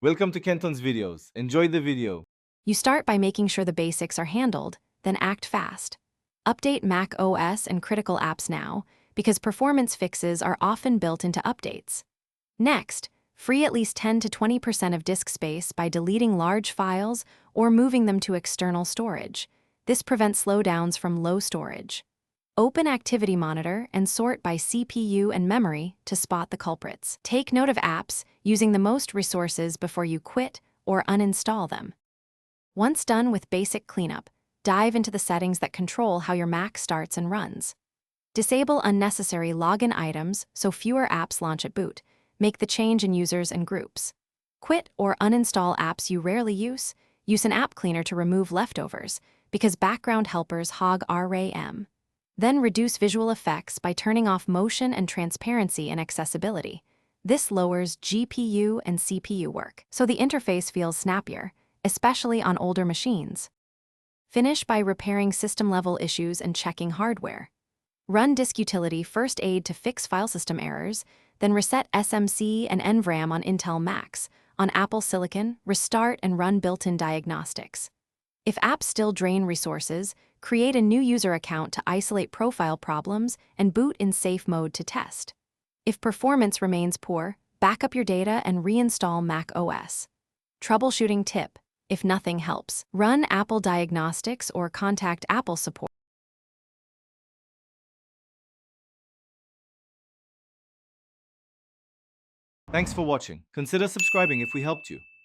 Welcome to Kenton's videos. Enjoy the video. You start by making sure the basics are handled, then act fast. Update Mac OS and critical apps now, because performance fixes are often built into updates. Next, free at least 10 to 20% of disk space by deleting large files or moving them to external storage. This prevents slowdowns from low storage. Open Activity Monitor and sort by CPU and memory to spot the culprits. Take note of apps using the most resources before you quit or uninstall them. Once done with basic cleanup, dive into the settings that control how your Mac starts and runs. Disable unnecessary login items so fewer apps launch at boot. Make the change in users and groups. Quit or uninstall apps you rarely use. Use an app cleaner to remove leftovers, because background helpers hog RAM. Then reduce visual effects by turning off motion and transparency and accessibility. This lowers GPU and CPU work, so the interface feels snappier, especially on older machines. Finish by repairing system-level issues and checking hardware. Run Disk Utility First Aid to fix file system errors, then reset SMC and NVRAM on Intel Macs. On Apple Silicon, restart and run built-in diagnostics. If apps still drain resources, create a new user account to isolate profile problems and boot in safe mode to test. If performance remains poor, back up your data and reinstall Mac OS. Troubleshooting tip: if nothing helps, run Apple Diagnostics or contact Apple support. Thanks for watching. Consider subscribing if we helped you.